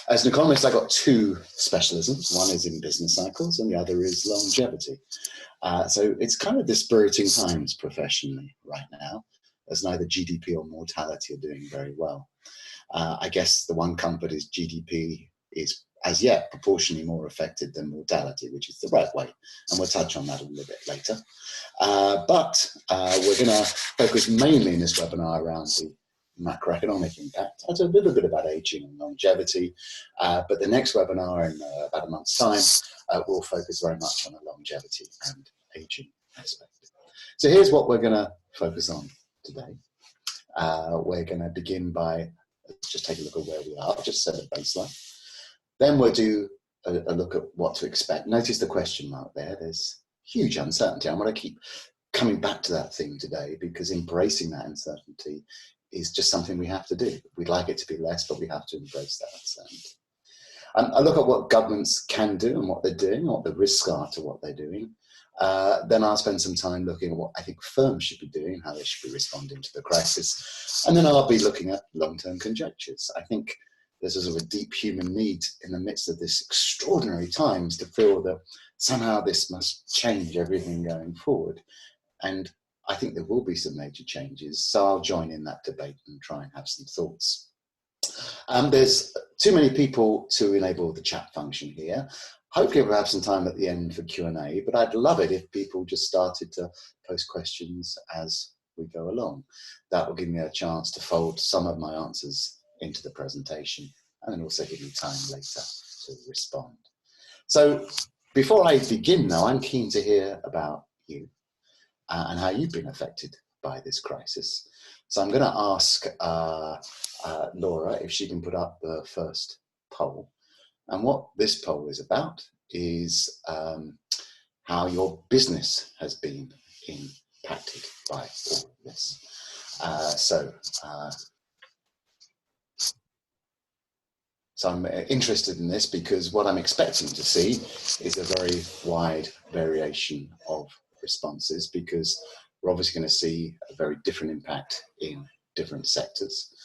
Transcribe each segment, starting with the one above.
As an economist, I've got two specialisms. One is in business cycles and the other is longevity. So it's kind of dispiriting times professionally right now, as neither GDP or mortality are doing very well. I guess the one comfort is GDP is as yet proportionally more affected than mortality, which is the right way. And we'll touch on that a little bit later. But we're going to focus mainly in this webinar around the macroeconomic impact. I'll do a little bit about aging and longevity, but the next webinar in about a month's time will focus very much on the longevity and aging aspect. So here's what we're going to focus on today. We're going to begin by just take a look at where we are, just set a baseline. Then we'll do a look at what to expect. Notice the question mark there. There's huge uncertainty. I'm going to keep coming back to that theme today because embracing that uncertainty is just something we have to do. We'd like it to be less, but we have to embrace that uncertainty. I look at what governments can do and what they're doing, what the risks are to what they're doing. Then I'll spend some time looking at what I think firms should be doing, how they should be responding to the crisis. And then I'll be looking at long-term conjectures. I think there's a sort of a deep human need in the midst of this extraordinary times to feel that somehow this must change everything going forward. And I think there will be some major changes. So I'll join in that debate and try and have some thoughts. There's too many people to enable the chat function here. Hopefully we'll have some time at the end for Q&A, but I'd love it if people just started to post questions as we go along. That will give me a chance to fold some of my answers into the presentation and then also give me time later to respond. So before I begin though, I'm keen to hear about you and how you've been affected by this crisis. So I'm going to ask Laura if she can put up the first poll. And what this poll is about is how your business has been impacted by all of this. So I'm interested in this because what I'm expecting to see is a very wide variation of responses because we're obviously going to see a very different impact in different sectors.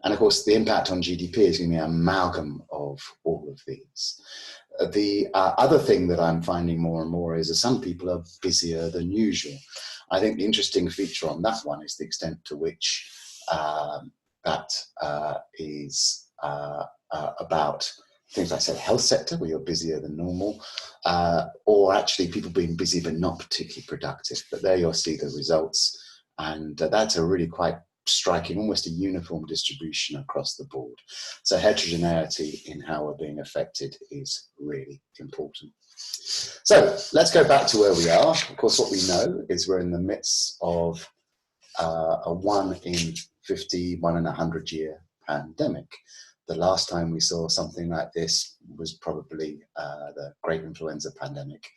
And of course, the impact on GDP is going to be an amalgam of all of these. The other thing that I'm finding more and more is that some people are busier than usual. I think the interesting feature on that one is the extent to which that is about things like, say, health sector, where you're busier than normal, or actually people being busy but not particularly productive. But there you'll see the results. And that's a really quite striking, almost a uniform distribution across the board. So heterogeneity in how we're being affected is really important. So let's go back to where we are. Of course, what we know is we're in the midst of a 1 in 50, 1 in 100 year pandemic. The last time we saw something like this was probably the Great Influenza Pandemic,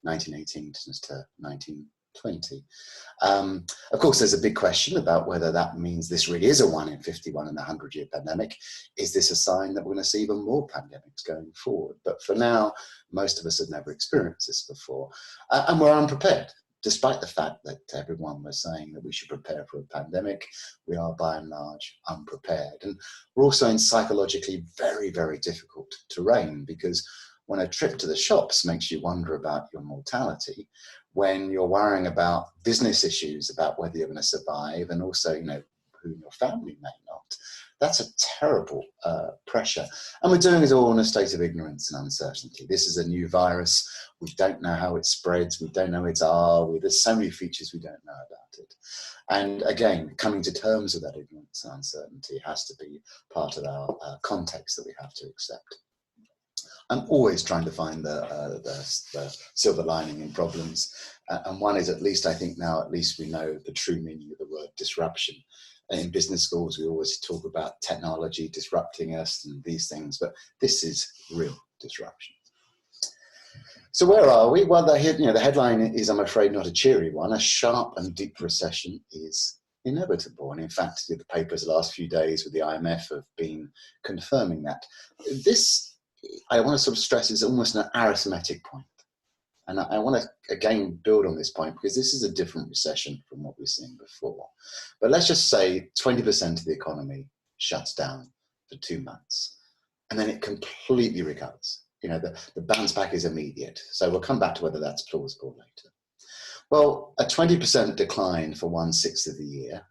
1918 to 1920. Of course, there's a big question about whether that means this really is a 1 in 50, 1 in 100 year pandemic. Is this a sign that we're going to see even more pandemics going forward? But for now, most of us have never experienced this before. And we're unprepared. Despite the fact that everyone was saying that we should prepare for a pandemic, we are by and large unprepared. And we're also in psychologically very, very difficult terrain because when a trip to the shops makes you wonder about your mortality, when you're worrying about business issues, about whether you're going to survive, and also, you know, who in your family may not, that's a terrible pressure. And we're doing it all in a state of ignorance and uncertainty. This is a new virus. We don't know how it spreads. We don't know its R. There's so many features we don't know about it. And again, coming to terms with that ignorance and uncertainty has to be part of our context that we have to accept. I'm always trying to find the silver lining in problems. And one is, at least I think now, at least we know the true meaning of the word disruption. In business schools, we always talk about technology disrupting us and these things, but this is real disruption. So where are we? Well, the headline is, I'm afraid, not a cheery one. A sharp and deep recession is inevitable. And in fact, the papers the last few days with the IMF have been confirming that. This, I want to sort of stress, is almost an arithmetic point. And I want to, again, build on this point because this is a different recession from what we've seen before. But let's just say 20% of the economy shuts down for 2 months. and then it completely recovers. The bounce back is immediate. So we'll come back to whether that's plausible later. Well, a 20% decline for 1/6 of the year,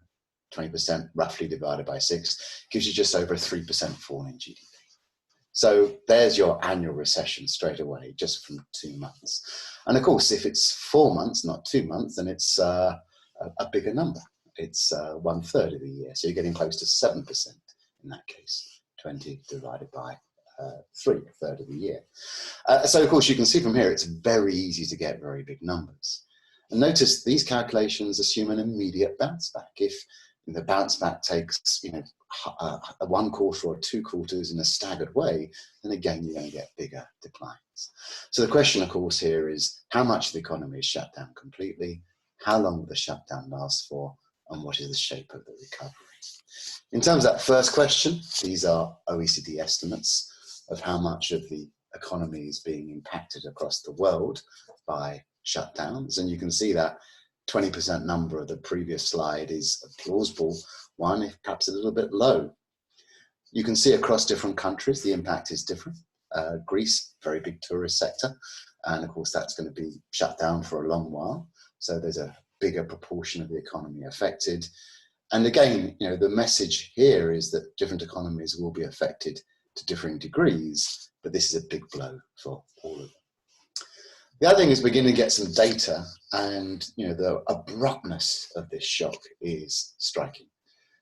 20% roughly divided by 6, gives you just over a 3% fall in GDP. So there's your annual recession straight away, just from 2 months. And of course, if it's 4 months, not 2 months, then it's a bigger number. It's 1/3 of the year. So you're getting close to 7% in that case, 20 divided by 3, a third of the year. So of course, you can see from here, it's very easy to get very big numbers. And notice these calculations assume an immediate bounce back. If the bounce back takes, 1 quarter or 2 quarters in a staggered way, then again, you're going to get bigger declines. So the question, of course, here is how much of the economy is shut down completely, how long will the shutdown last for, and what is the shape of the recovery? In terms of that first question, these are OECD estimates of how much of the economy is being impacted across the world by shutdowns. And you can see that 20% number of the previous slide is a plausible one, if perhaps a little bit low. You can see across different countries, the impact is different. Greece, very big tourist sector. And of course, that's going to be shut down for a long while. So there's a bigger proportion of the economy affected. And again, the message here is that different economies will be affected to differing degrees, but this is a big blow for all of them. The other thing is we're going to get some data, and the abruptness of this shock is striking.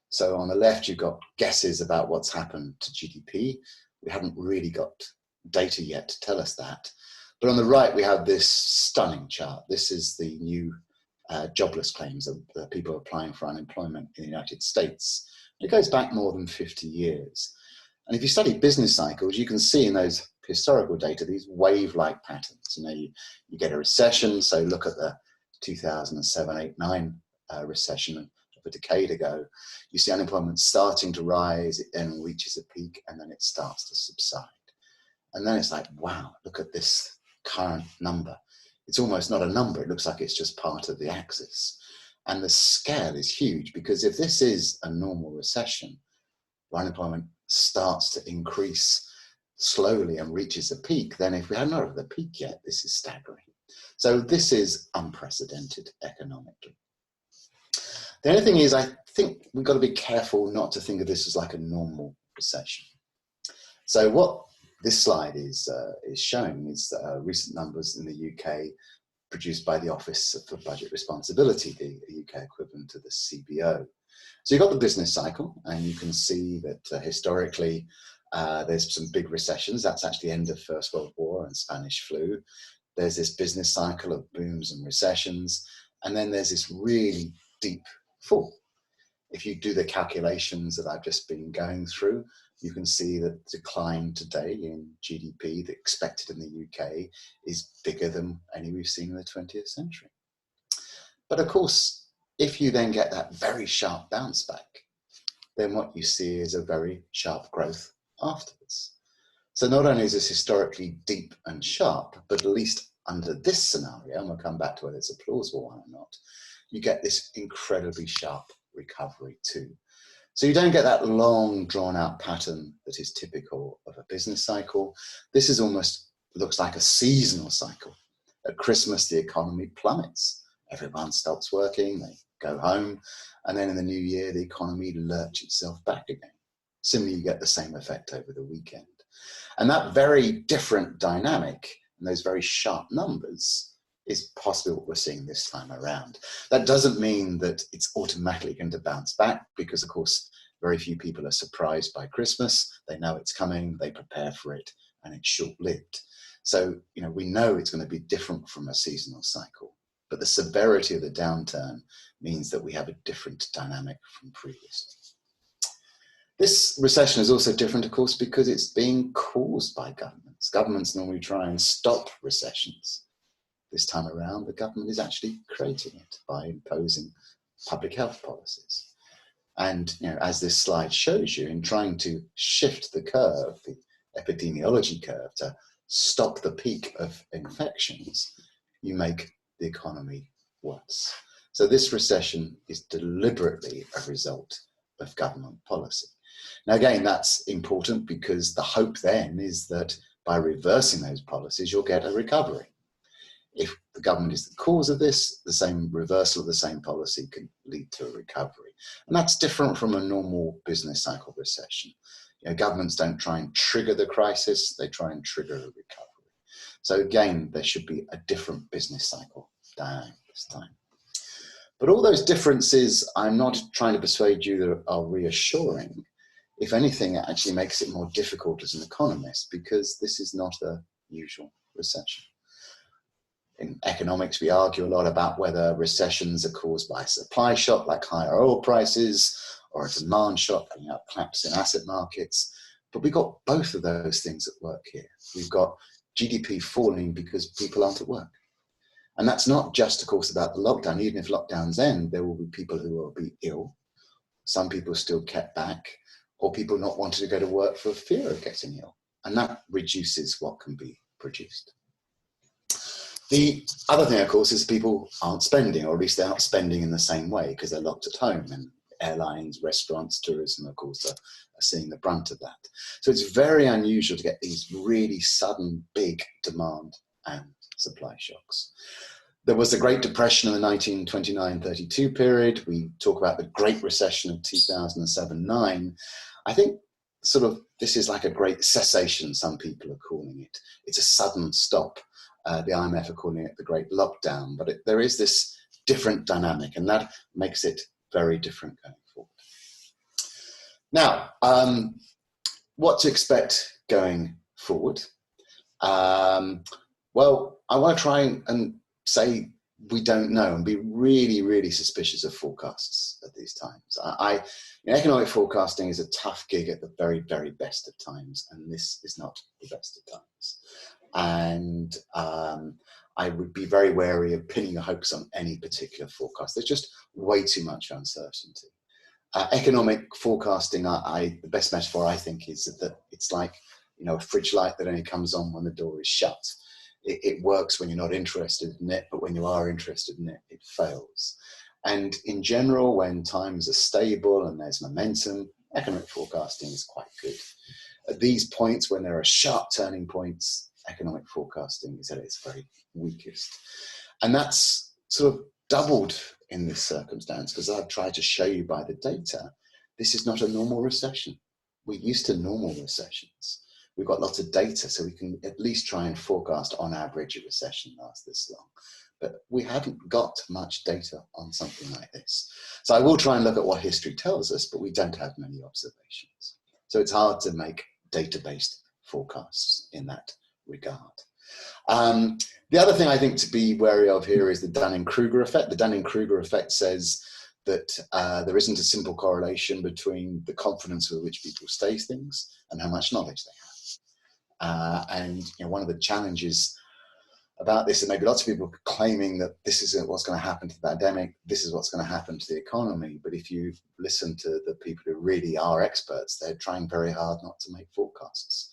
So on the left, you've got guesses about what's happened to GDP. We haven't really got data yet to tell us that. But on the right, we have this stunning chart. This is the new jobless claims of the people applying for unemployment in the United States. It goes back more than 50 years. And if you study business cycles, you can see in those historical data these wave-like patterns. You get a recession, so look at the 2007, 8, 9 recession of a decade ago. You see unemployment starting to rise, it then reaches a peak, and then it starts to subside. And then it's like, wow, look at this current number. It's almost not a number, it looks like it's just part of the axis. And the scale is huge, because if this is a normal recession, where unemployment starts to increase slowly and reaches a peak, then if we haven't had the peak yet, this is staggering. So this is unprecedented economically. The only thing is, I think we've got to be careful not to think of this as like a normal recession. So what this slide is showing is recent numbers in the UK produced by the Office for Budget Responsibility, the UK equivalent to the CBO. So you've got the business cycle, and you can see that historically there's some big recessions. That's actually the end of First World War and Spanish flu. There's this business cycle of booms and recessions, and then there's this really deep fall. If you do the calculations that I've just been going through, you can see that the decline today in GDP, the expected in the UK, is bigger than any we've seen in the 20th century. But of course, if you then get that very sharp bounce back, then what you see is a very sharp growth afterwards. So not only is this historically deep and sharp, but at least under this scenario, and we'll come back to whether it's a plausible one or not, you get this incredibly sharp recovery too. So you don't get that long drawn out pattern that is typical of a business cycle. This is almost looks like a seasonal cycle. At Christmas, the economy plummets. Everyone stops working, they go home, and then in the new year, the economy lurches itself back again. Similarly, you get the same effect over the weekend. And that very different dynamic and those very sharp numbers is possibly what we're seeing this time around. That doesn't mean that it's automatically going to bounce back, because of course, very few people are surprised by Christmas. They know it's coming, they prepare for it, and it's short-lived. So, we know it's going to be different from a seasonal cycle, but the severity of the downturn means that we have a different dynamic from previously. This recession is also different, of course, because it's being caused by governments. Governments normally try and stop recessions. This time around, the government is actually creating it by imposing public health policies. And as this slide shows you, in trying to shift the curve, the epidemiology curve, to stop the peak of infections, you make the economy worse. So this recession is deliberately a result of government policy. Now, again, that's important because the hope then is that by reversing those policies, you'll get a recovery. If the government is the cause of this, the same reversal of the same policy can lead to a recovery. And that's different from a normal business cycle recession. Governments don't try and trigger the crisis, they try and trigger a recovery. So again, there should be a different business cycle dynamic this time. But all those differences, I'm not trying to persuade you that are reassuring. If anything, it actually makes it more difficult as an economist because this is not a usual recession. In economics, we argue a lot about whether recessions are caused by a supply shock like higher oil prices or a demand shock, collapse in asset markets. But we've got both of those things at work here. We've got GDP falling because people aren't at work. And that's not just, of course, about the lockdown. Even if lockdowns end, there will be people who will be ill. Some people still kept back, or people not wanting to go to work for fear of getting ill. And that reduces what can be produced. The other thing, of course, is people aren't spending, or at least they're not spending in the same way because they're locked at home. And airlines, restaurants, tourism, of course, are seeing the brunt of that. So it's very unusual to get these really sudden, big demand and supply shocks. There was the Great Depression in the 1929-32 period. We talk about the Great Recession of 2007-9. I think this is like a great cessation, some people are calling it. It's a sudden stop. The IMF are calling it the Great Lockdown, but there is this different dynamic, and that makes it very different going forward. Now, what to expect going forward? Well, I want to try and say we don't know and be really, really suspicious of forecasts at these times. Economic forecasting is a tough gig at the very, very best of times, and this is not the best of times. And I would be very wary of pinning your hopes on any particular forecast. There's just way too much uncertainty. Economic forecasting, the best metaphor I think is that it's like a fridge light that only comes on when the door is shut. It works when you're not interested in it, but when you are interested in it, it fails. And in general, when times are stable and there's momentum, economic forecasting is quite good. At these points, when there are sharp turning points, economic forecasting is at its very weakest. And that's sort of doubled in this circumstance, because I've tried to show you by the data, this is not a normal recession. We're used to normal recessions. We've got lots of data, so we can at least try and forecast on average a recession lasts this long. But we haven't got much data on something like this. So I will try and look at what history tells us, but we don't have many observations. So it's hard to make data-based forecasts in that regard. The other thing I think to be wary of here is the Dunning-Kruger effect. The Dunning-Kruger effect says that there isn't a simple correlation between the confidence with which people say things and how much knowledge they have. And one of the challenges about this, and maybe lots of people are claiming that this isn't what's going to happen to the pandemic, this is what's going to happen to the economy. But if you listen to the people who really are experts, they're trying very hard not to make forecasts.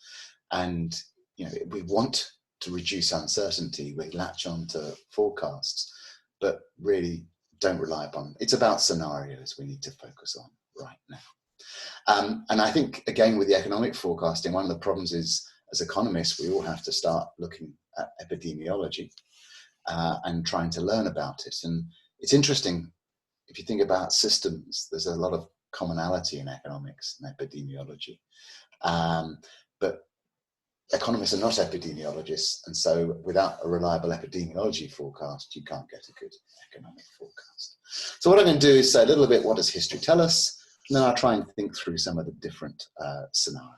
And we want to reduce uncertainty, we latch on to forecasts, but really don't rely upon them. It's about scenarios we need to focus on right now. And I think, again, with the economic forecasting, one of the problems is, as economists, we all have to start looking at epidemiology and trying to learn about it. And it's interesting, if you think about systems, there's a lot of commonality in economics and epidemiology. But economists are not epidemiologists, and so without a reliable epidemiology forecast, you can't get a good economic forecast. So what I'm going to do is say a little bit, what does history tell us? And then I'll try and think through some of the different scenarios.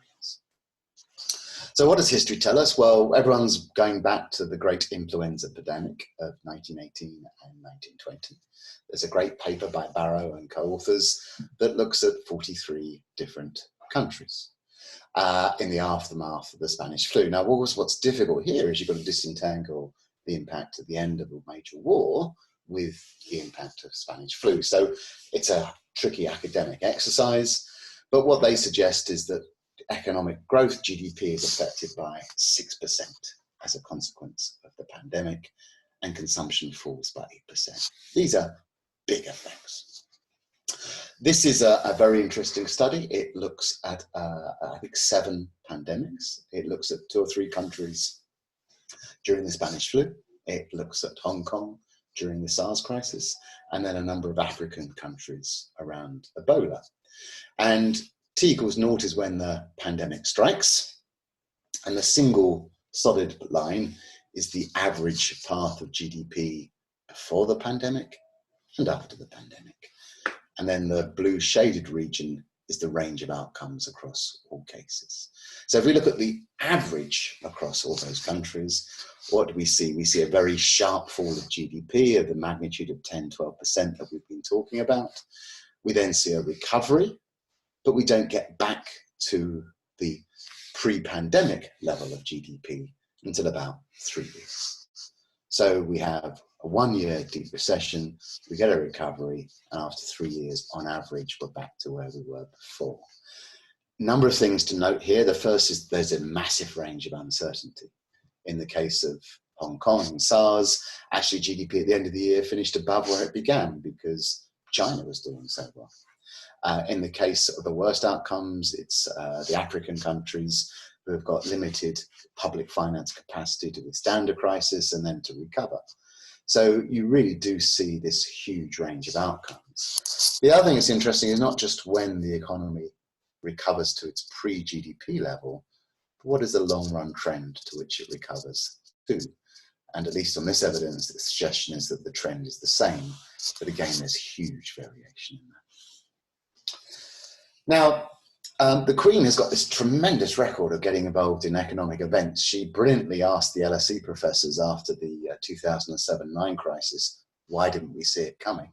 So what does history tell us? Well, everyone's going back to the great influenza pandemic of 1918 and 1920. There's a great paper by Barrow and co-authors that looks at 43 different countries in the aftermath of the Spanish flu. Now, what's difficult here is you've got to disentangle the impact at the end of a major war with the impact of Spanish flu. So it's a tricky academic exercise, but what they suggest is that economic growth, GDP, is affected by 6% as a consequence of the pandemic, and consumption falls by 8%. These are big effects. This is a very interesting study. It looks at, I think, 7 pandemics. It looks at 2 or 3 countries during the Spanish flu. It looks at Hong Kong during the SARS crisis, and then a number of African countries around Ebola. And T=0 is when the pandemic strikes, and the single solid line is the average path of GDP before the pandemic and after the pandemic. And then the blue shaded region is the range of outcomes across all cases. So if we look at the average across all those countries, what do we see? We see a very sharp fall of GDP of the magnitude of 10–12% that we've been talking about. We then see a recovery, but we don't get back to the pre-pandemic level of GDP until about 3 years. So we have a 1-year deep recession, we get a recovery, and after 3 years, on average, we're back to where we were before. Number of things to note here. The first is there's a massive range of uncertainty. In the case of Hong Kong and SARS, actually GDP at the end of the year finished above where it began because China was doing so well. In the case of the worst outcomes, it's the African countries who have got limited public finance capacity to withstand a crisis and then to recover. So you really do see this huge range of outcomes. The other thing that's interesting is not just when the economy recovers to its pre-GDP level, but what is the long-run trend to which it recovers to? And at least on this evidence, the suggestion is that the trend is the same, but again, there's huge variation in that. Now, the Queen has got this tremendous record of getting involved in economic events. She brilliantly asked the LSE professors after the 2007-9 crisis, why didn't we see it coming?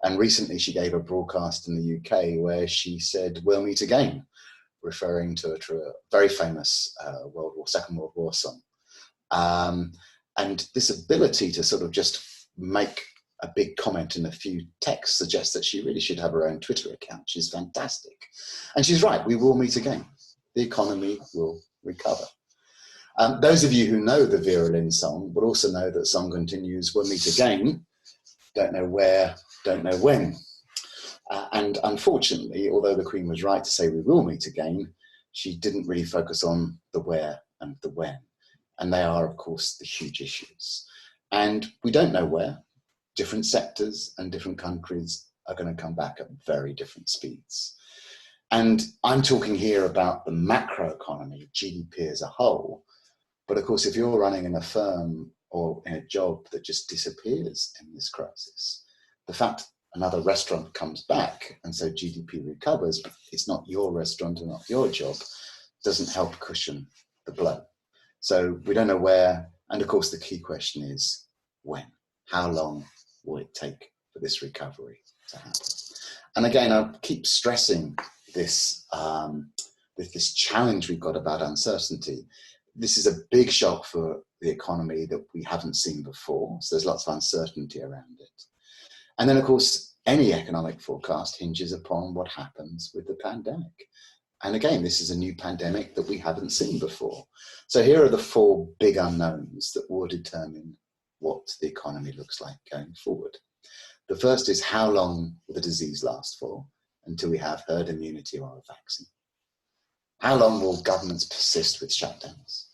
And recently she gave a broadcast in the UK where she said, we'll meet again, referring to a very famous Second World War song. And this ability to sort of just make a big comment in a few texts suggests that she really should have her own Twitter account. She's fantastic. And she's right, we will meet again. The economy will recover. Those of you who know the Vera Lynn song will also know that the song continues, we'll meet again, don't know where, don't know when. And unfortunately, although the Queen was right to say we will meet again, she didn't really focus on the where and the when. And they are, of course, the huge issues. And we don't know where. Different sectors and different countries are going to come back at very different speeds. And I'm talking here about the macroeconomy, GDP as a whole. But of course, if you're running in a firm or in a job that just disappears in this crisis, the fact another restaurant comes back and so GDP recovers, but it's not your restaurant and not your job, doesn't help cushion the blow. So we don't know where. And of course, the key question is when. How long will it take for this recovery to happen? And again, I keep stressing this, this challenge we've got about uncertainty. This is a big shock for the economy that we haven't seen before. So there's lots of uncertainty around it. And then, of course, any economic forecast hinges upon what happens with the pandemic. And again, this is a new pandemic that we haven't seen before. So here are the 4 big unknowns that will determine what the economy looks like going forward. The first is how long will the disease last for until we have herd immunity or a vaccine? How long will governments persist with shutdowns?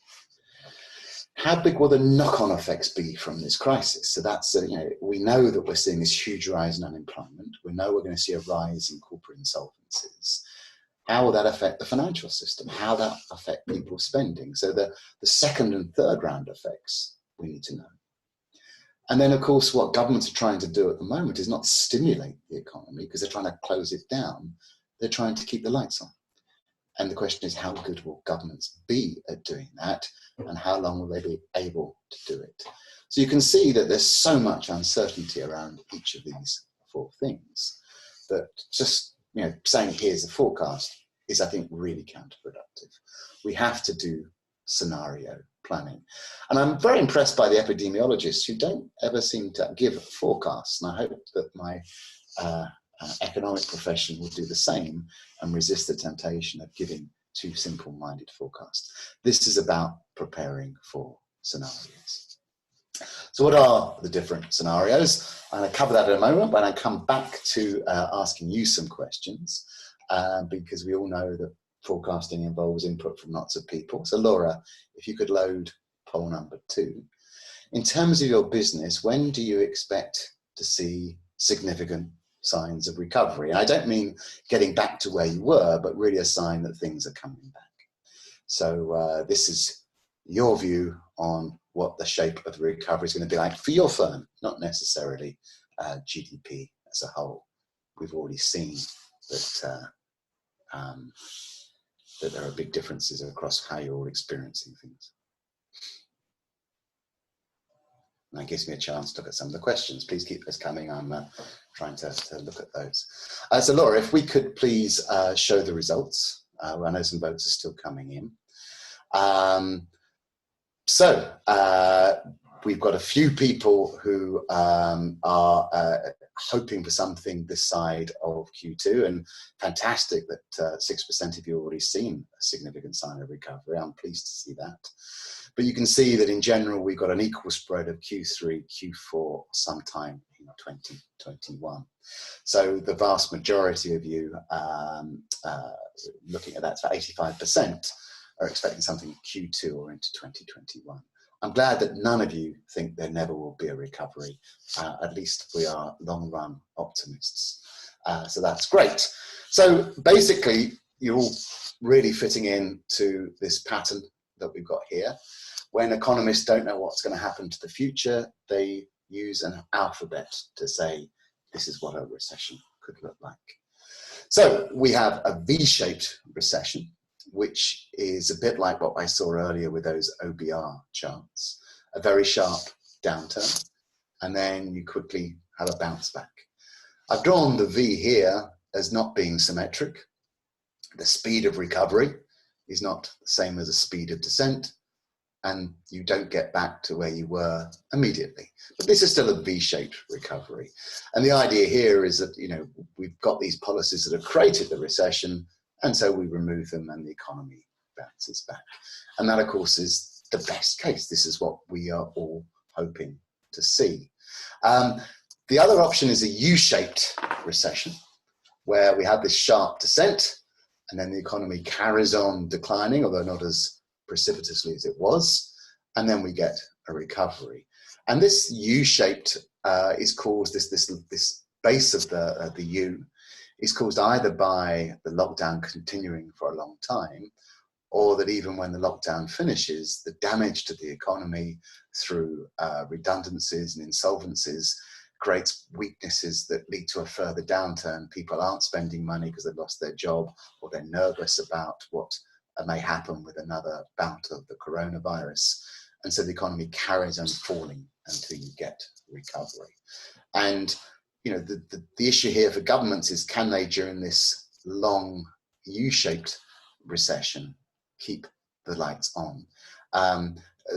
How big will the knock-on effects be from this crisis? So that's, we know that we're seeing this huge rise in unemployment. We know we're going to see a rise in corporate insolvencies. How will that affect the financial system? How will that affect people's spending? So the second and third round effects we need to know. And then, of course, what governments are trying to do at the moment is not stimulate the economy because they're trying to close it down. They're trying to keep the lights on. And the question is, how good will governments be at doing that? And how long will they be able to do it? So you can see that there's so much uncertainty around each of these 4 things that just, saying here's a forecast is, I think, really counterproductive. We have to do scenario planning. And I'm very impressed by the epidemiologists who don't ever seem to give forecasts. And I hope that my economic profession will do the same and resist the temptation of giving too simple-minded forecasts. This is about preparing for scenarios. So what are the different scenarios? I'm going to cover that in a moment, but I come back to asking you some questions because we all know that forecasting involves input from lots of people. So Laura, if you could load poll number 2. In terms of your business, when do you expect to see significant signs of recovery? And I don't mean getting back to where you were, but really a sign that things are coming back. So this is your view on what the shape of the recovery is going to be like for your firm, not necessarily GDP as a whole. We've already seen that, that there are big differences across how you're all experiencing things. And that gives me a chance to look at some of the questions. Please keep those coming. I'm trying to look at those. So Laura, if we could please show the results. I know some votes are still coming in. We've got a few people who are hoping for something this side of Q2, and fantastic that 6% of you have already seen a significant sign of recovery. I'm pleased to see that. But you can see that in general, we've got an equal spread of Q3, Q4, sometime in 2021. So the vast majority of you looking at that, so 85%, are expecting something in Q2 or into 2021. I'm glad that none of you think there never will be a recovery. At least we are long-run optimists. So that's great. So basically, you're all really fitting into this pattern that we've got here. When economists don't know what's going to happen to the future, they use an alphabet to say, this is what a recession could look like. So we have a V-shaped recession, which is a bit like what I saw earlier with those OBR charts. A very sharp downturn, and then you quickly have a bounce back. I've drawn the V here as not being symmetric. The speed of recovery is not the same as the speed of descent, and you don't get back to where you were immediately. But this is still a V-shaped recovery. And the idea here is that, you know, we've got these policies that have created the recession, and so we remove them and the economy bounces back. And that, of course, is the best case. This is what we are all hoping to see. The other option is a U-shaped recession, where we have this sharp descent, and then the economy carries on declining, although not as precipitously as it was, and then we get a recovery. And this U-shaped is caused, this base of the U is caused either by the lockdown continuing for a long time, or that even when the lockdown finishes, the damage to the economy through redundancies and insolvencies creates weaknesses that lead to a further downturn. People aren't spending money because they've lost their job, or they're nervous about what may happen with another bout of the coronavirus. And so the economy carries on falling until you get recovery. And you know, the issue here for governments is, can they, during this long U-shaped recession, keep the lights on?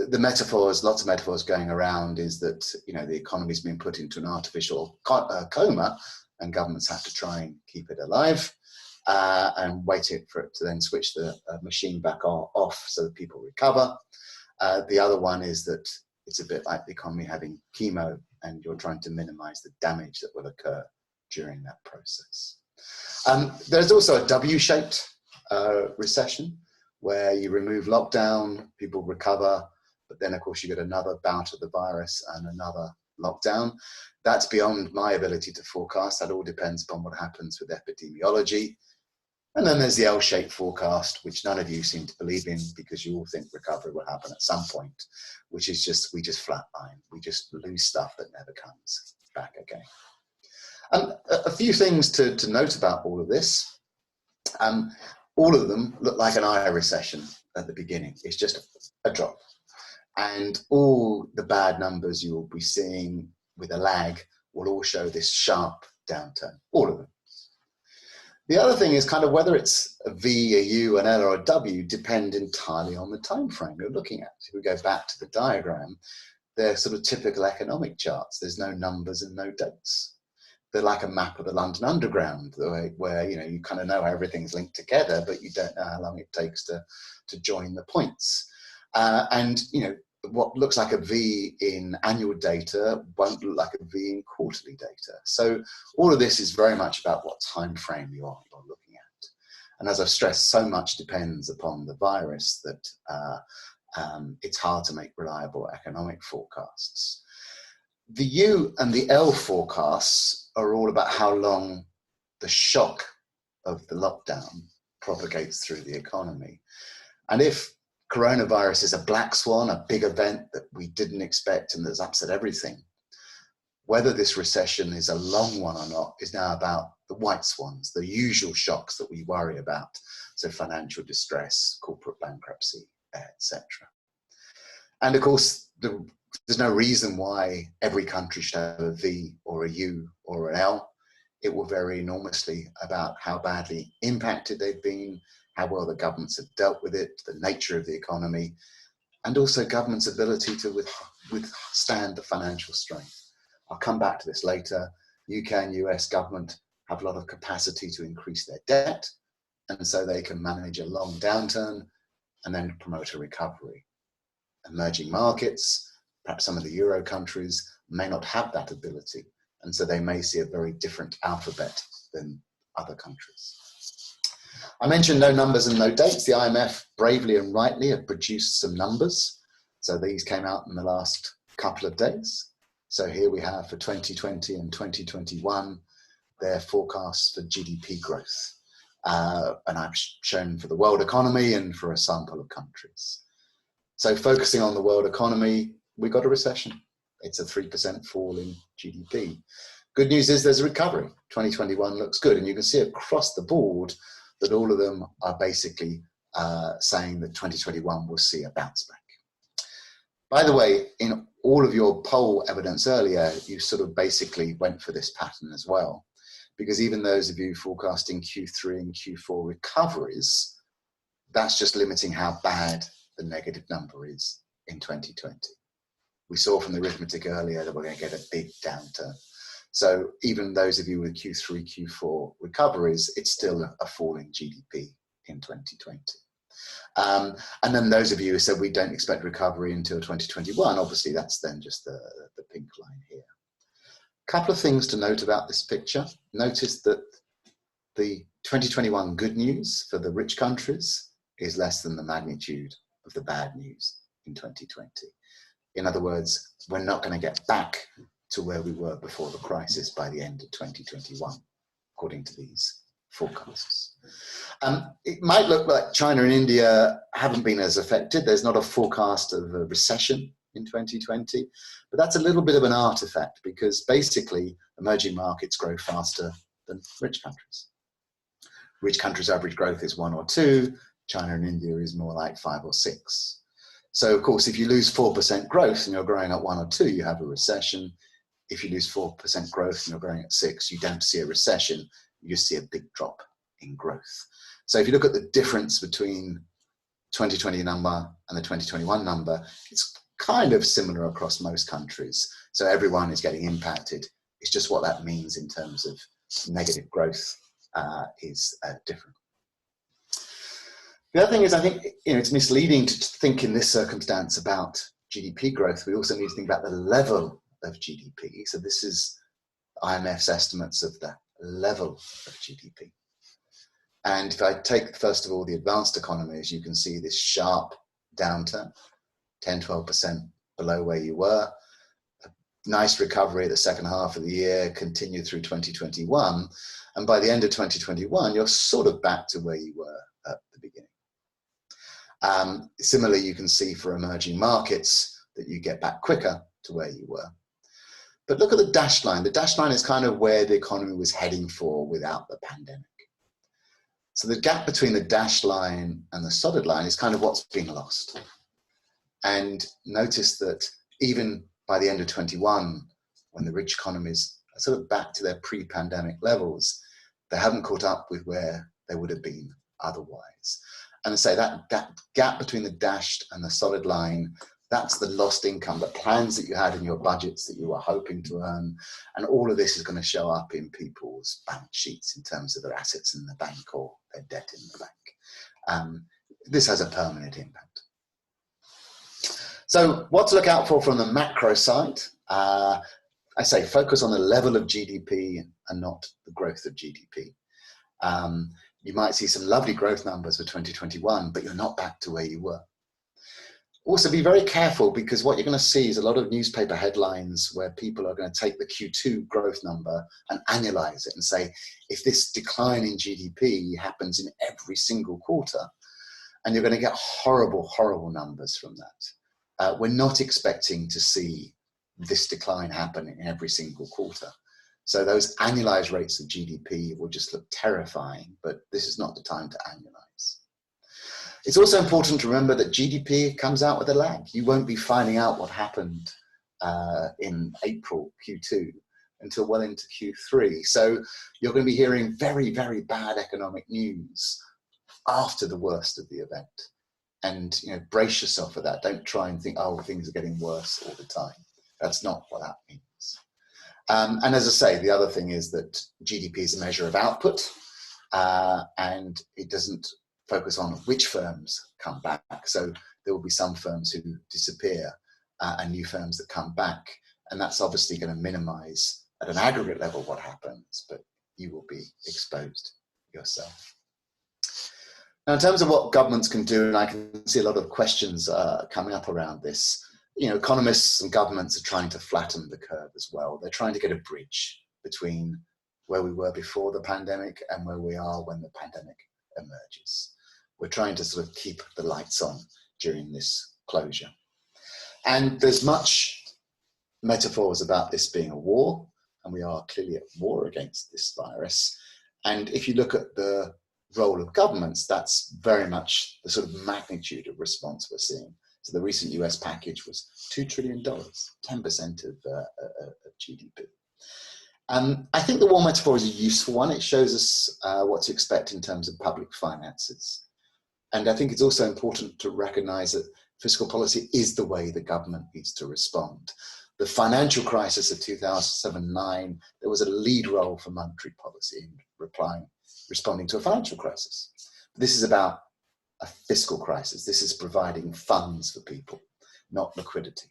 The metaphors, lots of metaphors going around, is that, you know, the economy's been put into an artificial coma, and governments have to try and keep it alive and wait for it to then switch the machine back off so that people recover. The other one is that it's a bit like the economy having chemo, and you're trying to minimize the damage that will occur during that process. There's also a W-shaped recession, where you remove lockdown, people recover, but then of course you get another bout of the virus and another lockdown. That's beyond my ability to forecast. That all depends upon what happens with epidemiology. And then there's the L-shaped forecast, which none of you seem to believe in, because you all think recovery will happen at some point, which is just, we just flatline. We just lose stuff that never comes back again. A few things to note about all of this. All of them look like an I recession at the beginning. It's just a drop. And all the bad numbers you will be seeing with a lag will all show this sharp downturn, all of them. The other thing is kind of whether it's a V, a U, an L, or a W depend entirely on the time frame you're looking at. If we go back to the diagram, they're sort of typical economic charts. There's no numbers and no dates. They're like a map of the London Underground, where you know, you kind of know how everything's linked together, but you don't know how long it takes to join the points. And you know, what looks like a V in annual data won't look like a V in quarterly data. So all of this is very much about what time frame you're looking at. And as I've stressed, so much depends upon the virus that it's hard to make reliable economic forecasts. The U and the L forecasts are all about how long the shock of the lockdown propagates through the economy. And if coronavirus is a black swan, a big event that we didn't expect and that's upset everything, whether this recession is a long one or not is now about the white swans, the usual shocks that we worry about. So financial distress, corporate bankruptcy, etc. And of course, there's no reason why every country should have a V or a U or an L. It will vary enormously about how badly impacted they've been, how well the governments have dealt with it, the nature of the economy, and also government's ability to withstand the financial strain. I'll come back to this later. UK and US government have a lot of capacity to increase their debt, and so they can manage a long downturn and then promote a recovery. Emerging markets, perhaps some of the Euro countries, may not have that ability, and so they may see a very different alphabet than other countries. I mentioned no numbers and no dates. The IMF bravely and rightly have produced some numbers. So these came out in the last couple of days. So here we have for 2020 and 2021, their forecasts for GDP growth. And I've shown for the world economy and for a sample of countries. So focusing on the world economy, we got a recession. It's a 3% fall in GDP. Good news is there's a recovery. 2021 looks good. And you can see across the board that all of them are basically saying that 2021 will see a bounce back. By the way, in all of your poll evidence earlier, you sort of basically went for this pattern as well, because even those of you forecasting Q3 and Q4 recoveries, that's just limiting how bad the negative number is in 2020. We saw from the arithmetic earlier that we're going to get a big downturn. So even those of you with Q3, Q4 recoveries, it's still a falling GDP in 2020. And then those of you who said we don't expect recovery until 2021, obviously that's then just the pink line here. A couple of things to note about this picture. Notice that the 2021 good news for the rich countries is less than the magnitude of the bad news in 2020. In other words, we're not going to get back to where we were before the crisis by the end of 2021, according to these forecasts. It might look like China and India haven't been as affected. There's not a forecast of a recession in 2020, but that's a little bit of an artifact because basically emerging markets grow faster than rich countries. Rich countries' average growth is 1 or 2. China and India is more like 5 or 6. So of course, if you lose 4% growth and you're growing at 1 or 2, you have a recession. If you lose 4% growth and you're growing at 6, you don't see a recession, you just see a big drop in growth. So if you look at the difference between 2020 number and the 2021 number, it's kind of similar across most countries. So everyone is getting impacted. It's just what that means in terms of negative growth is different. The other thing is, I think it's misleading to think in this circumstance about GDP growth. We also need to think about the level of GDP. So this is IMF's estimates of the level of GDP. And if I take, first of all, the advanced economies, you can see this sharp downturn, 10, 12% below where you were. A nice recovery at the second half of the year, continued through 2021. And by the end of 2021, you're sort of back to where you were at the beginning. Similarly, you can see for emerging markets that you get back quicker to where you were. But look at the dashed line. The dashed line is kind of where the economy was heading for without the pandemic. So the gap between the dashed line and the solid line is kind of what's being lost. And notice that even by the end of 21, when the rich economies are sort of back to their pre-pandemic levels, they haven't caught up with where they would have been otherwise. And say that gap between the dashed and the solid line, that's the lost income, the plans that you had in your budgets that you were hoping to earn. And all of this is going to show up in people's balance sheets in terms of their assets in the bank or their debt in the bank. This has a permanent impact. So what to look out for from the macro side? I say focus on the level of GDP and not the growth of GDP. You might see some lovely growth numbers for 2021, but you're not back to where you were. Also, be very careful, because what you're going to see is a lot of newspaper headlines where people are going to take the Q2 growth number and annualize it and say, if this decline in GDP happens in every single quarter, and you're going to get horrible, horrible numbers from that. We're not expecting to see this decline happen in every single quarter. So those annualized rates of GDP will just look terrifying, but this is not the time to annualize. It's also important to remember that GDP comes out with a lag. You won't be finding out what happened in April, Q2, until well into Q3. So you're going to be hearing very, very bad economic news after the worst of the event. And brace yourself for that. Don't try and think, oh, things are getting worse all the time. That's not what that means. And as I say, the other thing is that GDP is a measure of output, and it doesn't focus on which firms come back. So there will be some firms who disappear and new firms that come back. And that's obviously going to minimize at an aggregate level what happens, but you will be exposed yourself. Now, in terms of what governments can do, and I can see a lot of questions coming up around this, economists and governments are trying to flatten the curve as well. They're trying to get a bridge between where we were before the pandemic and where we are when the pandemic emerges. We're trying to sort of keep the lights on during this closure. And there's much metaphors about this being a war, and we are clearly at war against this virus. And if you look at the role of governments, that's very much the sort of magnitude of response we're seeing. So the recent US package was $2 trillion, 10% of GDP. I think the war metaphor is a useful one. It shows us what to expect in terms of public finances. And I think it's also important to recognize that fiscal policy is the way the government needs to respond. The financial crisis of 2007-09, there was a lead role for monetary policy in responding to a financial crisis. This is about a fiscal crisis. This is providing funds for people, not liquidity.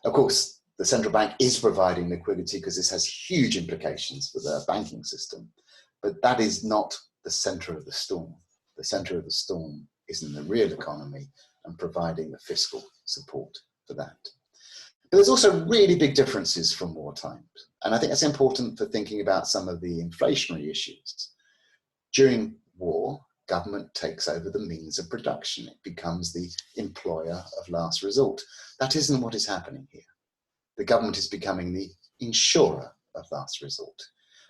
Of course, the central bank is providing liquidity because this has huge implications for the banking system, but that is not the center of the storm. The center of the storm is in the real economy and providing the fiscal support for that. But there's also really big differences from wartime, and I think that's important for thinking about some of the inflationary issues. During war, government takes over the means of production. It becomes the employer of last resort. That isn't what is happening here. The government is becoming the insurer of last resort.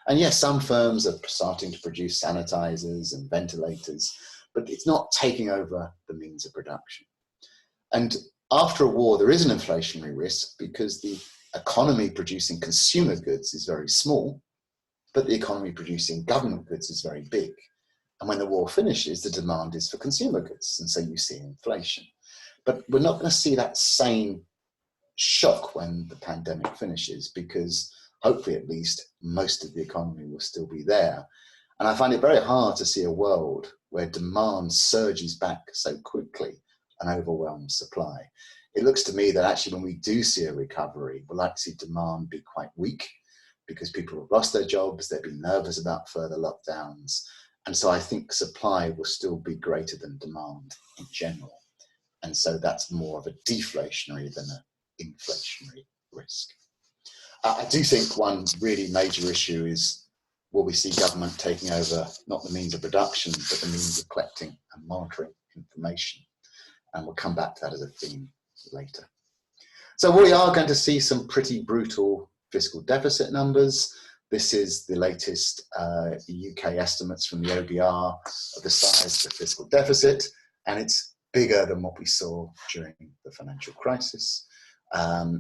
And yes, some firms are starting to produce sanitizers and ventilators, but it's not taking over the means of production. And after a war, there is an inflationary risk because the economy producing consumer goods is very small, but the economy producing government goods is very big. And when the war finishes, the demand is for consumer goods, and so you see inflation. But we're not going to see that same shock when the pandemic finishes, because hopefully at least most of the economy will still be there. And I find it very hard to see a world where demand surges back so quickly and overwhelms supply. It looks to me that actually when we do see a recovery, we'll likely see demand be quite weak because people have lost their jobs, they've been nervous about further lockdowns. And so I think supply will still be greater than demand in general. And so that's more of a deflationary than an inflationary risk. I do think one really major issue is, will we see government taking over not the means of production, but the means of collecting and monitoring information? And we'll come back to that as a theme later. So we are going to see some pretty brutal fiscal deficit numbers. This is the latest UK estimates from the OBR of the size of the fiscal deficit, and it's bigger than what we saw during the financial crisis.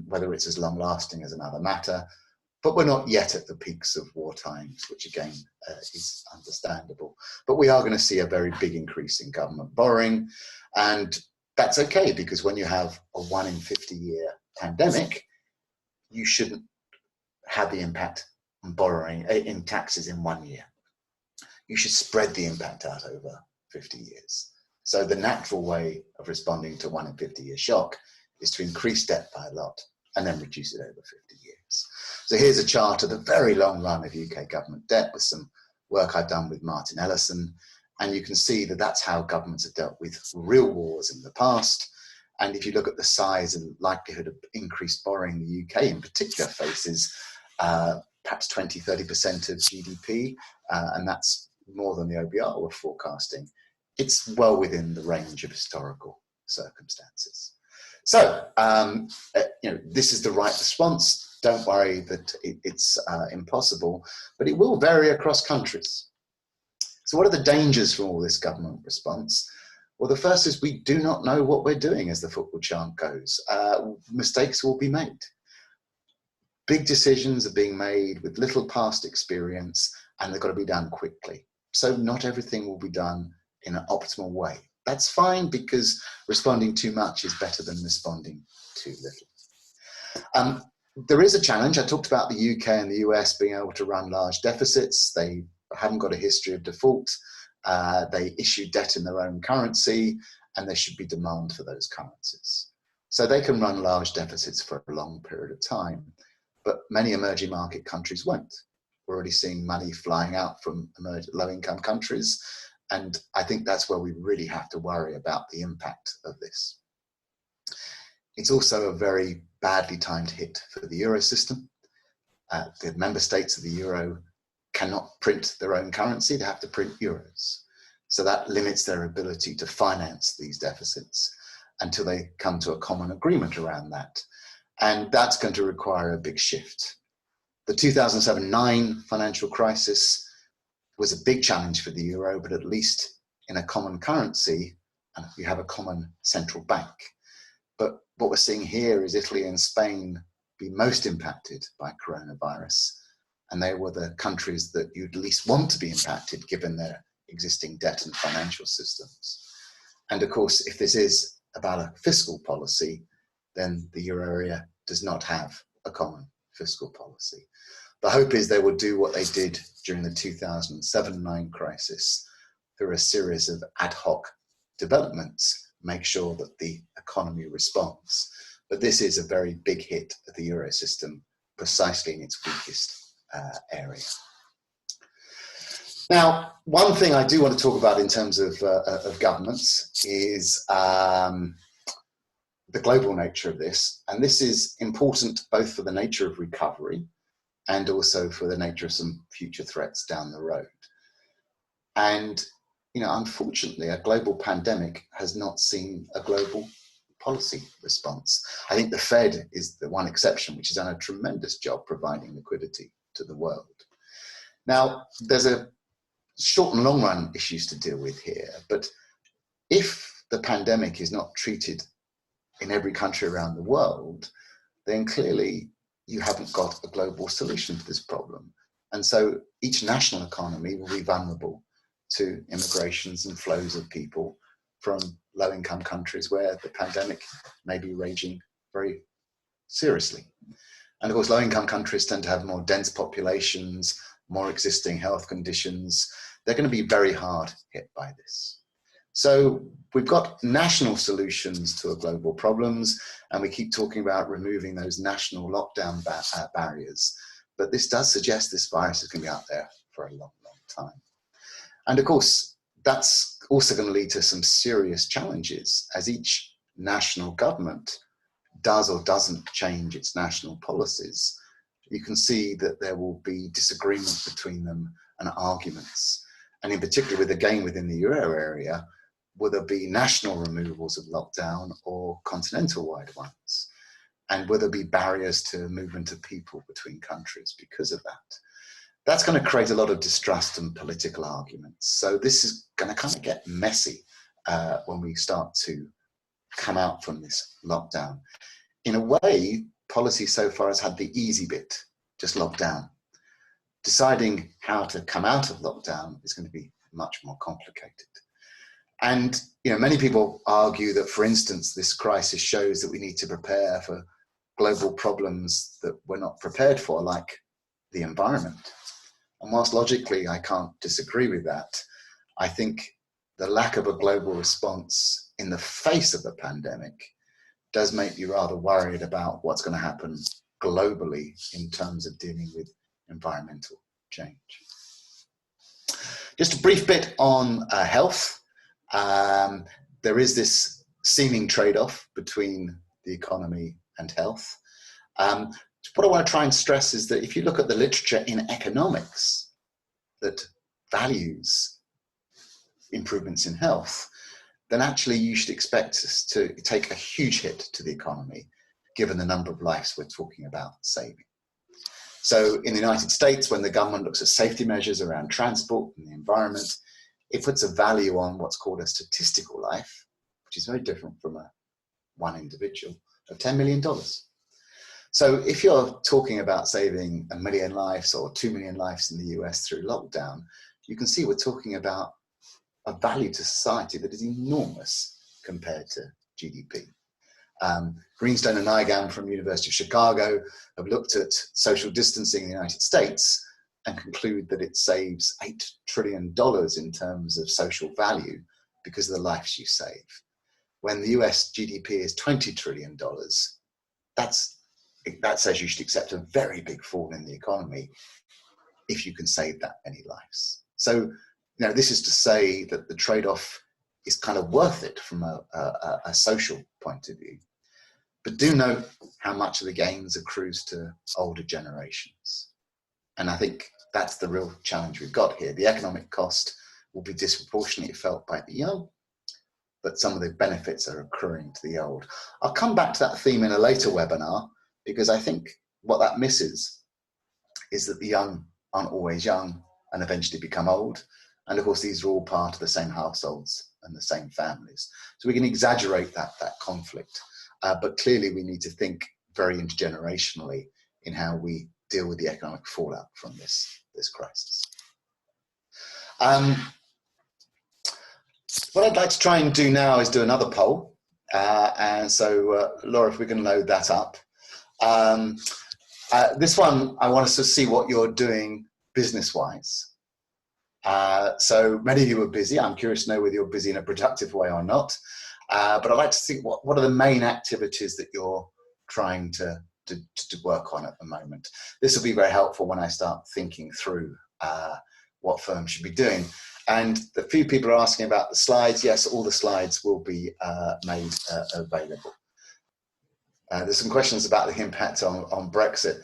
Whether it's as long lasting is another matter, but we're not yet at the peaks of war times, which again is understandable. But we are going to see a very big increase in government borrowing, and that's okay, because when you have a 1 in 50 year pandemic, you shouldn't have the impact on borrowing in taxes in 1 year. You should spread the impact out over 50 years. So the natural way of responding to 1 in 50 year shock is to increase debt by a lot and then reduce it over 50 years. So here's a chart of the very long run of UK government debt with some work I've done with Martin Ellison. And you can see that that's how governments have dealt with real wars in the past. And if you look at the size and likelihood of increased borrowing the UK in particular faces, perhaps 20, 30% of GDP, and that's more than the OBR were forecasting. It's well within the range of historical circumstances. So, this is the right response. Don't worry that it's impossible, but it will vary across countries. So what are the dangers from all this government response? Well, the first is we do not know what we're doing, as the football chant goes. Mistakes will be made. Big decisions are being made with little past experience, and they've got to be done quickly. So not everything will be done in an optimal way. That's fine, because responding too much is better than responding too little. There is a challenge. I talked about the UK and the US being able to run large deficits. They haven't got a history of default. They issue debt in their own currency, and there should be demand for those currencies. So they can run large deficits for a long period of time, but many emerging market countries won't. We're already seeing money flying out from low-income countries, and I think that's where we really have to worry about the impact of this. It's also a very badly timed hit for the euro system. The member states of the euro cannot print their own currency, they have to print euros. So that limits their ability to finance these deficits until they come to a common agreement around that. And that's going to require a big shift. The 2007-9 financial crisis was a big challenge for the euro, but at least in a common currency, and you have a common central bank. But what we're seeing here is Italy and Spain be most impacted by coronavirus. And they were the countries that you'd least want to be impacted given their existing debt and financial systems. And of course, if this is about a fiscal policy, then the euro area does not have a common fiscal policy. The hope is they will do what they did during the 2007-9 crisis through a series of ad hoc developments, make sure that the economy responds. But this is a very big hit at the euro system, precisely in its weakest area. Now, one thing I do want to talk about in terms of governments is the global nature of this. And this is important both for the nature of recovery and also for the nature of some future threats down the road. And, unfortunately, a global pandemic has not seen a global policy response. I think the Fed is the one exception, which has done a tremendous job providing liquidity to the world. Now, there's a short and long run issues to deal with here, but if the pandemic is not treated in every country around the world, then clearly you haven't got a global solution to this problem. And so each national economy will be vulnerable to immigrations and flows of people from low-income countries where the pandemic may be raging very seriously. And of course, low-income countries tend to have more dense populations, more existing health conditions. They're going to be very hard hit by this. So we've got national solutions to global problems, and we keep talking about removing those national lockdown barriers. But this does suggest this virus is going to be out there for a long, long time. And of course, that's also going to lead to some serious challenges as each national government does or doesn't change its national policies. You can see that there will be disagreement between them and arguments. And in particular, within the euro area, will there be national removals of lockdown or continental-wide ones? And will there be barriers to movement of people between countries because of that? That's going to create a lot of distrust and political arguments. So this is going to kind of get messy when we start to come out from this lockdown. In a way, policy so far has had the easy bit, just lock down. Deciding how to come out of lockdown is going to be much more complicated. And many people argue that, for instance, this crisis shows that we need to prepare for global problems that we're not prepared for, like the environment. And whilst logically I can't disagree with that, I think the lack of a global response in the face of the pandemic does make me rather worried about what's going to happen globally in terms of dealing with environmental change. Just a brief bit on health. There is this seeming trade-off between the economy and health. What I want to try and stress is that if you look at the literature in economics that values improvements in health, then actually you should expect us to take a huge hit to the economy, given the number of lives we're talking about saving. So in the United States, when the government looks at safety measures around transport and the environment, it puts a value on what's called a statistical life, which is very different from one individual, of $10 million. So if you're talking about saving 1 million lives or 2 million lives in the US through lockdown, you can see we're talking about a value to society that is enormous compared to GDP. Greenstone and Nygan from University of Chicago have looked at social distancing in the United States and conclude that it saves $8 trillion in terms of social value because of the lives you save. When the US GDP is $20 trillion, that says you should accept a very big fall in the economy if you can save that many lives. So, this is to say that the trade-off is kind of worth it from a social point of view. But do note how much of the gains accrues to older generations. And I think that's the real challenge we've got here. The economic cost will be disproportionately felt by the young, but some of the benefits are accruing to the old. I'll come back to that theme in a later webinar, because I think what that misses is that the young aren't always young and eventually become old. And of course, these are all part of the same households and the same families. So we can exaggerate that conflict, but clearly we need to think very intergenerationally in how we deal with the economic fallout from this crisis. What I'd like to try and do now is do another poll. And so, Laura, if we can load that up. This one, I want us to see what you're doing business-wise. So many of you are busy. I'm curious to know whether you're busy in a productive way or not. But I'd like to see what are the main activities that you're trying to work on at the moment. This will be very helpful when I start thinking through what firms should be doing. And the few people are asking about the slides. Yes, all the slides will be made available. There's some questions about the impact on Brexit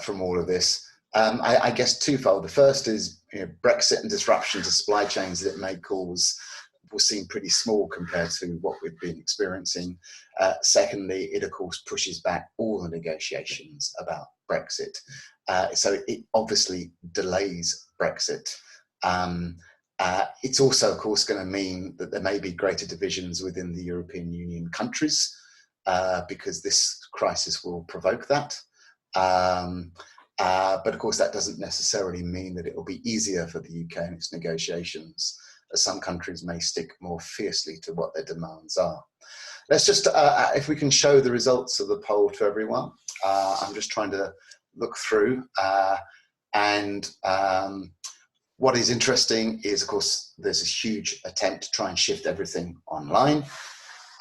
from all of this. I guess twofold. The first is Brexit and disruption to supply chains that it may cause will seem pretty small compared to what we've been experiencing. Secondly, it of course pushes back all the negotiations about Brexit. So it obviously delays Brexit. It's also of course going to mean that there may be greater divisions within the European Union countries because this crisis will provoke that. But of course, that doesn't necessarily mean that it will be easier for the UK in its negotiations, as some countries may stick more fiercely to what their demands are. Let's just, if we can show the results of the poll to everyone. I'm just trying to look through. What is interesting is, of course, there's a huge attempt to try and shift everything online.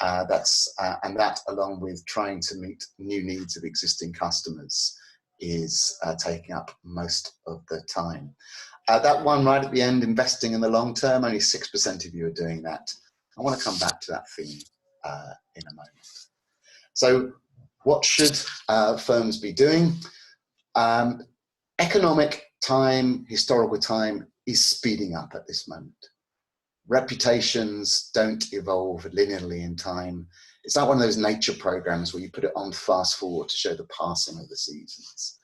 And that, along with trying to meet new needs of existing customers, is taking up most of the time. That one right at the end, investing in the long term, only 6% of you are doing that. I want to come back to that theme in a moment. So what should firms be doing? Economic time, historical time is speeding up at this moment. Reputations don't evolve linearly in time. It's not one of those nature programs where you put it on fast forward to show the passing of the seasons.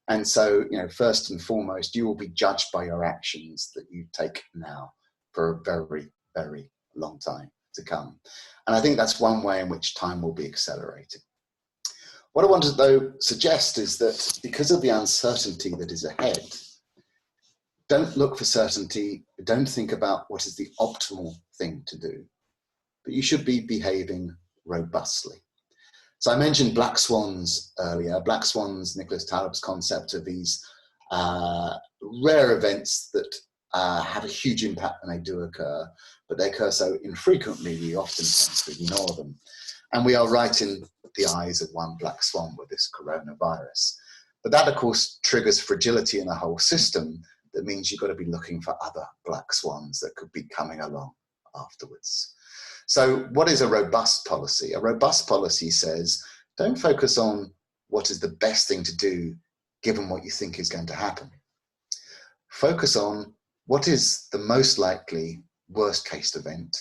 And so, first and foremost, you will be judged by your actions that you take now for a very, very long time to come. And I think that's one way in which time will be accelerating. What I want to, though, suggest is that because of the uncertainty that is ahead, don't look for certainty, don't think about what is the optimal thing to do, but you should be behaving robustly. So I mentioned black swans earlier. Black swans, Nicholas Taleb's concept of these rare events that have a huge impact when they do occur, but they occur so infrequently we often tend to ignore them. And we are right in the eyes of one black swan with this coronavirus. But that, of course, triggers fragility in the whole system. That means you've got to be looking for other black swans that could be coming along afterwards. So what is a robust policy? A robust policy says, don't focus on what is the best thing to do given what you think is going to happen. Focus on what is the most likely worst case event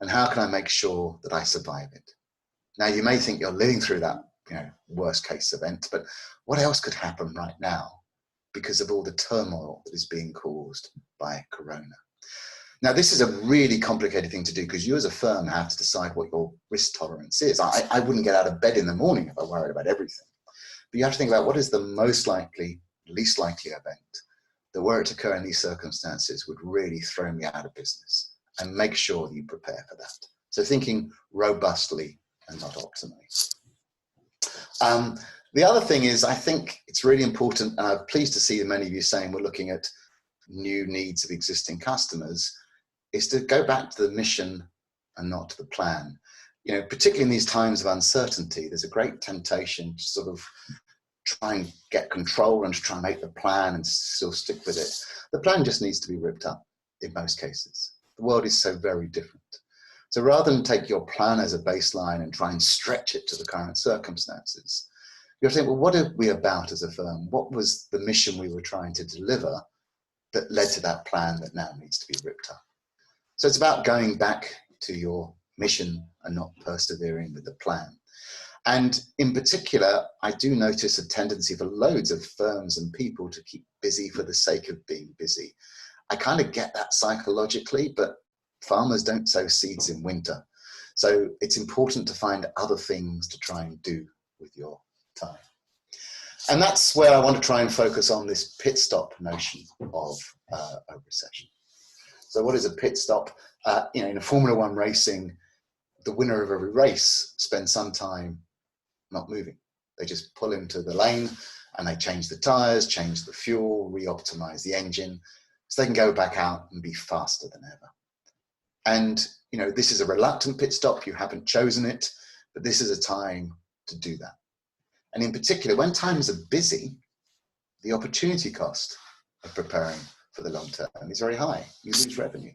and how can I make sure that I survive it? Now, you may think you're living through that worst case event, but what else could happen right now because of all the turmoil that is being caused by Corona? Now, this is a really complicated thing to do because you as a firm have to decide what your risk tolerance is. I wouldn't get out of bed in the morning if I worried about everything. But you have to think about what is the most likely, least likely event that were it to occur in these circumstances would really throw me out of business, and make sure that you prepare for that. So thinking robustly and not optimally. The other thing is, I think it's really important, and I'm pleased to see that many of you saying we're looking at new needs of existing customers, is to go back to the mission and not to the plan. Particularly in these times of uncertainty, there's a great temptation to sort of try and get control and to try and make the plan and still stick with it. The plan just needs to be ripped up in most cases. The world is so very different. So rather than take your plan as a baseline and try and stretch it to the current circumstances, you have to think, well, what are we about as a firm? What was the mission we were trying to deliver that led to that plan that now needs to be ripped up? So it's about going back to your mission and not persevering with the plan. And in particular, I do notice a tendency for loads of firms and people to keep busy for the sake of being busy. I kind of get that psychologically, but farmers don't sow seeds in winter. So it's important to find other things to try and do with your time. And that's where I want to try and focus on this pit stop notion of a recession. So what is a pit stop? In a Formula One racing, the winner of every race spends some time not moving. They just pull into the lane and they change the tires, change the fuel, re-optimize the engine, so they can go back out and be faster than ever. And this is a reluctant pit stop. You haven't chosen it, but this is a time to do that. And in particular, when times are busy, the opportunity cost of preparing for the long term is very high. You lose revenue.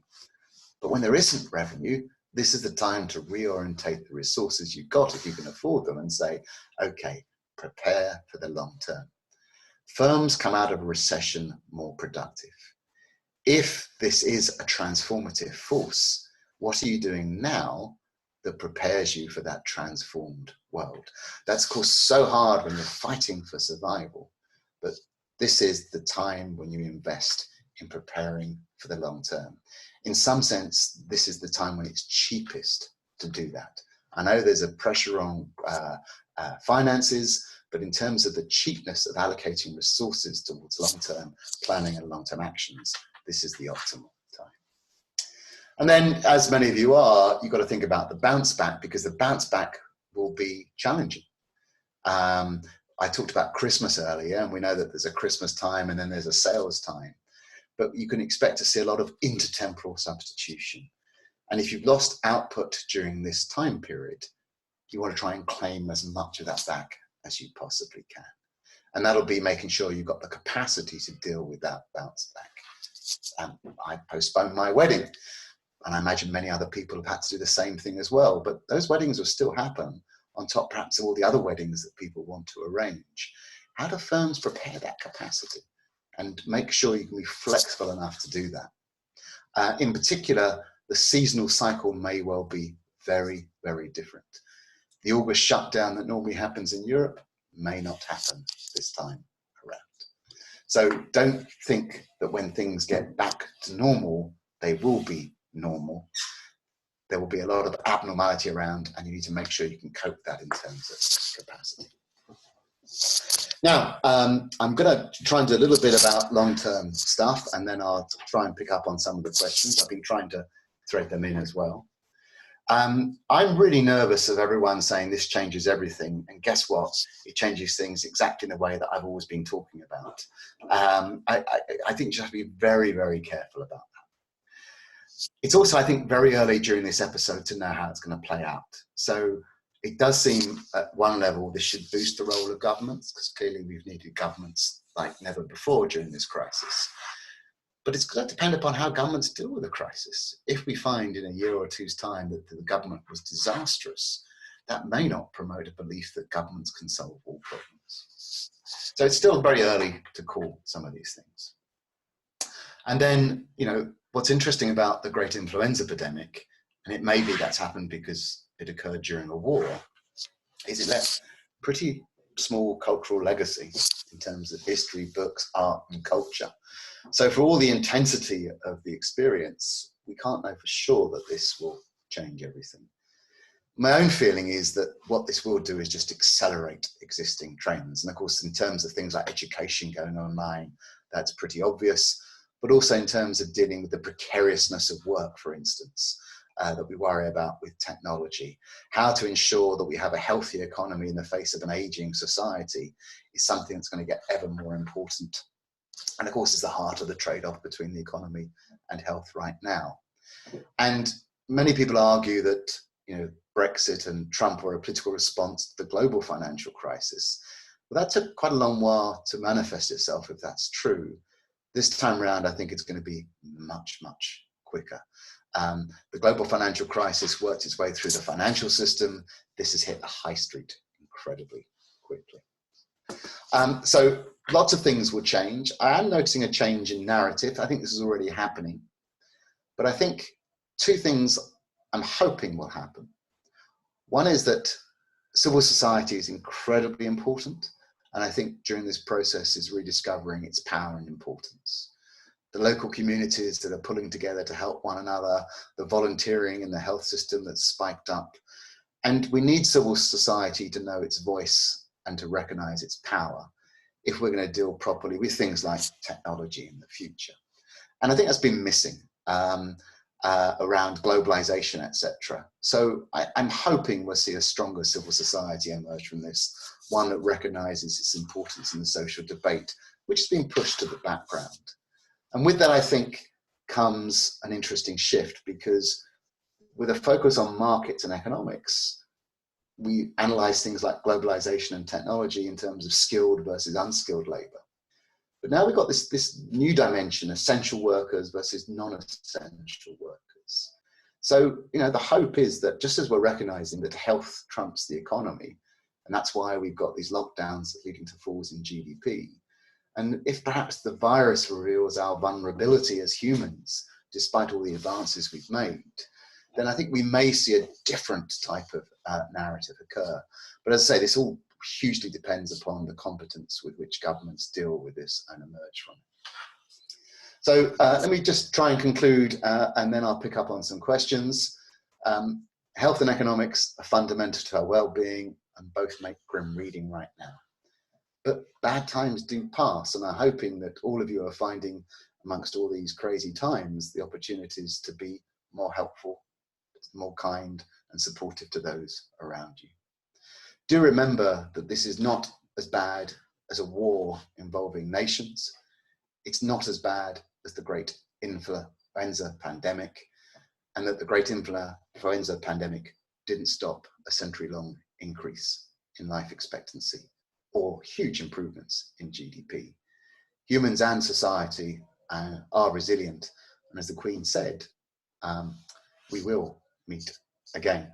But when there isn't revenue, this is the time to reorientate the resources you've got, if you can afford them, and say, okay, prepare for the long term. Firms come out of a recession more productive. If this is a transformative force, what are you doing now that prepares you for that transformed world? That's, of course, so hard when you're fighting for survival, but this is the time when you invest in preparing for the long term. In some sense, this is the time when it's cheapest to do that. I know there's a pressure on finances, but in terms of the cheapness of allocating resources towards long-term planning and long-term actions, this is the optimal time. And then, as many of you are, you've got to think about the bounce back, because the bounce back will be challenging. I talked about Christmas earlier, and we know that there's a Christmas time and then there's a sales time. But you can expect to see a lot of intertemporal substitution. And if you've lost output during this time period, you want to try and claim as much of that back as you possibly can. And that'll be making sure you've got the capacity to deal with that bounce back. I postponed my wedding, and I imagine many other people have had to do the same thing as well. But those weddings will still happen on top perhaps of all the other weddings that people want to arrange. How do firms prepare that capacity and make sure you can be flexible enough to do that? In particular, the seasonal cycle may well be very, very different. The August shutdown that normally happens in Europe may not happen this time around. So don't think that when things get back to normal, they will be normal. There will be a lot of abnormality around, and you need to make sure you can cope with that in terms of capacity. Now, I'm going to try and do a little bit about long-term stuff, and then I'll try and pick up on some of the questions. I've been trying to thread them in as well. I'm really nervous of everyone saying this changes everything, and guess what? It changes things exactly in the way that I've always been talking about. I think you have to be very, very careful about that. It's also, I think, very early during this episode to know how it's going to play out. So It does seem at one level this should boost the role of governments, because clearly we've needed governments like never before during this crisis. But it's going to depend upon how governments deal with the crisis. If we find in a year or two's time that the government was disastrous, that may not promote a belief that governments can solve all problems. So it's still very early to call some of these things. And then, what's interesting about the great influenza epidemic, and it may be that's happened because it occurred during a war, is it left pretty small cultural legacy in terms of history, books, art, and culture. So for all the intensity of the experience, we can't know for sure that this will change everything. My own feeling is that what this will do is just accelerate existing trends. And of course, in terms of things like education going online, that's pretty obvious, but also in terms of dealing with the precariousness of work, for instance, that we worry about with technology. How to ensure that we have a healthy economy in the face of an aging society is something that's going to get ever more important. And of course, it's the heart of the trade-off between the economy and health right now. And many people argue that, Brexit and Trump were a political response to the global financial crisis. But that took quite a long while to manifest itself, if that's true. This time around, I think it's going to be much, much quicker. The global financial crisis worked its way through the financial system. This has hit the high street incredibly quickly. So lots of things will change. I am noticing a change in narrative. I think this is already happening. But I think two things I'm hoping will happen. One is that civil society is incredibly important. And I think during this process is rediscovering its power and importance. The local communities that are pulling together to help one another, the volunteering in the health system that's spiked up. And we need civil society to know its voice and to recognize its power if we're going to deal properly with things like technology in the future. And I think that's been missing around globalization, etc. So I'm hoping we'll see a stronger civil society emerge from this, one that recognizes its importance in the social debate, which has been pushed to the background. And with that, I think, comes an interesting shift, because with a focus on markets and economics, we analyze things like globalization and technology in terms of skilled versus unskilled labor. But now we've got this new dimension, essential workers versus non-essential workers. So, the hope is that just as we're recognizing that health trumps the economy, and that's why we've got these lockdowns leading to falls in GDP, and if perhaps the virus reveals our vulnerability as humans, despite all the advances we've made, then I think we may see a different type of narrative occur. But as I say, this all hugely depends upon the competence with which governments deal with this and emerge from it. So let me just try and conclude, and then I'll pick up on some questions. Health and economics are fundamental to our well-being, and both make grim reading right now. But bad times do pass, and I'm hoping that all of you are finding, amongst all these crazy times, the opportunities to be more helpful, more kind and supportive to those around you. Do remember that this is not as bad as a war involving nations. It's not as bad as the great influenza pandemic, and that the great influenza pandemic didn't stop a century-long increase in life expectancy or huge improvements in GDP. Humans and society are resilient, and as the Queen said, we will meet again.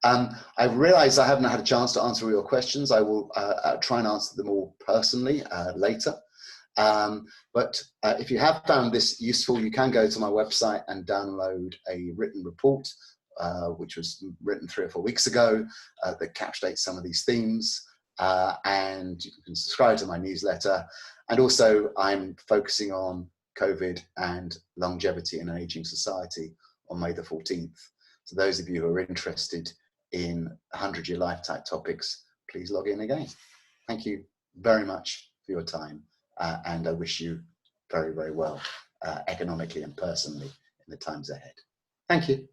I realize I haven't had a chance to answer all your questions. I will try and answer them all personally later. But if you have found this useful, you can go to my website and download a written report, which was written 3 or 4 weeks ago, that capsulates some of these themes. And you can subscribe to my newsletter. And also, I'm focusing on COVID and longevity in an aging society on May the 14th. So those of you who are interested in 100-year life type topics, please log in again. Thank you very much for your time, and I wish you very, very well economically and personally in the times ahead. Thank you.